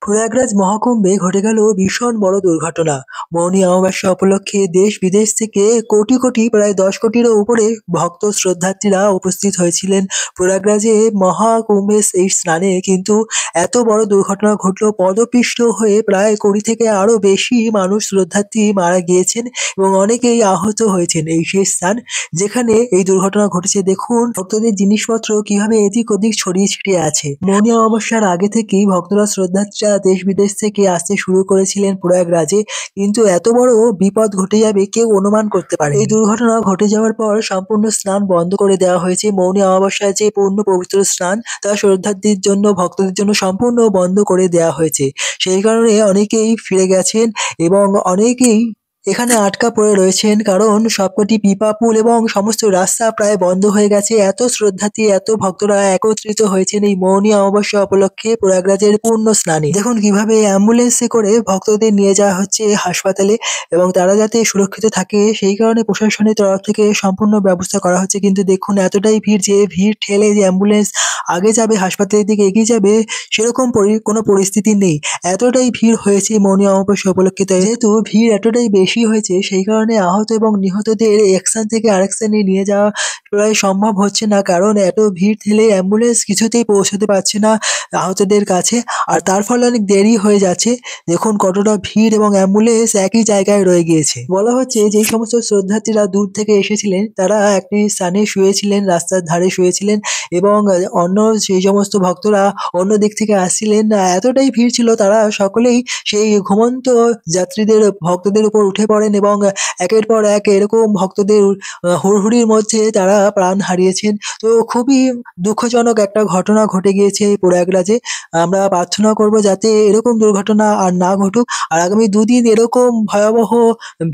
প্রয়াগরাজ মহাকুম্ভে ঘটে গেল ভীষণ বড় দুর্ঘটনা। মৌনী অমাবস্যা উপলক্ষে দেশ বিদেশ থেকে কোটি কোটি প্রায় 10 কোটিরও উপরে ভক্ত শ্রদ্ধার্থীরা উপস্থিত হয়েছিলেন প্রয়াগরাজে মহাকুম্ভের এই স্নানে। কিন্তু এত বড় দুর্ঘটনা ঘটলো, পদপিষ্ট হয়ে প্রায় 20 থেকে আরো বেশি মানুষ শ্রদ্ধার্থী মারা গিয়েছেন এবং অনেকেই আহত হয়েছেন। এই সেই স্থান যেখানে এই দুর্ঘটনা ঘটেছে। দেখুন ভক্তদের জিনিসপত্র কিভাবে এদিক ওদিক ছড়িয়ে ছিটিয়ে আছে। মৌনী অমাবস্যার আগে থেকেই ভক্তরা শ্রদ্ধার্থীরা দেশ বিদেশ থেকে আসতে শুরু করেছিলেন প্রয়াগরাজে, কিন্তু এত বড় বিপদ ঘটে যাবে কেউ অনুমান করতে পারে। এই দুর্ঘটনা ঘটে যাওয়ার পর সম্পূর্ণ স্নান বন্ধ করে দেওয়া হয়েছে। মৌনী অমাবস্যার যে পূর্ণ পবিত্র স্নান তা শ্রদ্ধার্থীর জন্য, ভক্তদের জন্য সম্পূর্ণ বন্ধ করে দেওয়া হয়েছে। সেই কারণে অনেকেই ফিরে গেছেন এবং অনেকেই এখানে আটকা পড়ে রয়েছেন, কারণ সবকটি পিপা পুল এবং সমস্ত রাস্তা প্রায় বন্ধ হয়ে গেছে। এত শ্রদ্ধার্থী, এত ভক্তরা একত্রিত হয়েছেন এই মৌনী অমাবস্যা উপলক্ষে প্রয়াগরাজের পূর্ণ স্নানে। দেখুন কিভাবে অ্যাম্বুলেন্সে করে ভক্তদের নিয়ে যাওয়া হচ্ছে হাসপাতালে এবং তারা যাতে সুরক্ষিত থাকে সেই কারণে প্রশাসনের তরফ থেকে সম্পূর্ণ ব্যবস্থা করা হচ্ছে। কিন্তু দেখুন এতটাই ভিড় যে ভিড় ঠেলে যে অ্যাম্বুলেন্স আগে যাবে, হাসপাতালের দিকে এগিয়ে যাবে, সেরকম কোনো পরিস্থিতি নেই। এতটাই ভিড় হয়েছে মৌনী অমাবস্যা উপলক্ষে। তাই যেহেতু ভিড় এতটাই বেশি হয়েছে সেই কারণে আহত এবং নিহতদের এক স্থান থেকে আরেক স্থানে নিয়ে যাওয়া প্রায় সম্ভব হচ্ছে না, কারণ এত ভিড় ঠেলে অ্যাম্বুলেন্স কিছুতেই পৌঁছতে পারছে না আহতদের কাছে, আর তার ফলে অনেক দেরি হয়ে যাচ্ছে। দেখুন কতটা ভিড় এবং অ্যাম্বুলেন্স একই জায়গায় রয়ে গিয়েছে। বলা হচ্ছে যে সমস্ত শ্রদ্ধার্থীরা দূর থেকে এসেছিলেন তারা একটি স্থানে শুয়েছিলেন, রাস্তার ধারে শুয়েছিলেন এবং অন্য সেই সমস্ত ভক্তরা অন্য দিক থেকে আসছিলেন। এতটাই ভিড় ছিল তারা সকলেই সেই ঘুমন্ত যাত্রীদের, ভক্তদের উপর উঠে পড়েন এবং একের পর এক এরকম ভক্তদের হুড়হুড়ির মধ্যে তারা প্রাণ হারিয়েছেন। তো খুবই দুঃখজনক একটা ঘটনা ঘটে গিয়েছে এই প্রয়াগরাজে। আমরা প্রার্থনা করব যাতে এরকম দুর্ঘটনা আর না ঘটুক। আর আগামী 2 দিন এরকম ভয়াবহ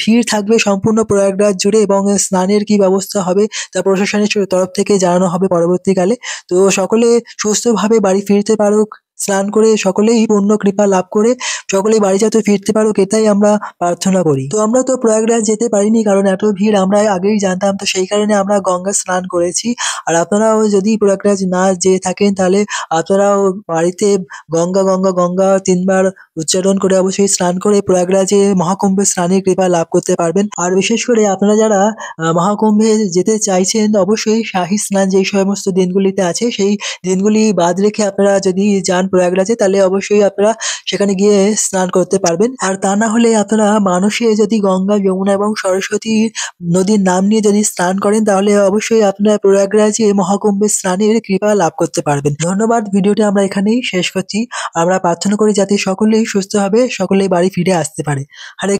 ভিড় থাকবে সম্পূর্ণ প্রয়াগরাজ জুড়ে এবং স্নানের কি ব্যবস্থা হবে তা প্রশাসনের তরফ থেকে জানানো হবে পরবর্তীকালে। তো সকলে সুস্থভাবে বাড়ি ফিরতে পারুক, স্নান করে সকলেই পূর্ণ কৃপা লাভ করে সকলেই বাড়ি যাতে ফিরতে পারুক, এটাই আমরা প্রার্থনা করি। তো আমরা তো প্রয়াগরাজ যেতে পারিনি কারণ এত ভিড় আমরা আগেই জানতাম, তো সেই কারণে আমরা গঙ্গা স্নান করেছি। আর আপনারাও যদি প্রয়াগরাজ না যেয়ে থাকেন তাহলে আপনারাও বাড়িতে গঙ্গা গঙ্গা গঙ্গা 3 বার উচ্চারণ করে অবশ্যই স্নান করে প্রয়াগরাজে মহাকুম্ভে স্নানের কৃপা লাভ করতে পারবেন। আর বিশেষ করে আপনারা যারা মহাকুম্ভে যেতে চাইছেন অবশ্যই শাহী স্নান যেই সমস্ত দিনগুলিতে আছে সেই দিনগুলি বাদ রেখে আপনারা যদি যান প্রয়াগরাজে তাহলে অবশ্যই আপনারা সেখানে গিয়ে স্নান করতে পারবেন। আর তা না হলে আপনারা মানসে যদি গঙ্গা, যমুনা এবং সরস্বতী নদীর নাম নিয়ে যদি স্নান করেন তাহলে অবশ্যই আপনারা প্রয়াগরাজে মহাকুম্ভের স্নানের কৃপা লাভ করতে পারবেন। ধন্যবাদ। ভিডিওটি আমরা এখানেই শেষ করছি। আমরা প্রার্থনা করি যাতে সকলেই সুস্থভাবে সকলেই বাড়ি ফিরে আসতে পারে। হরে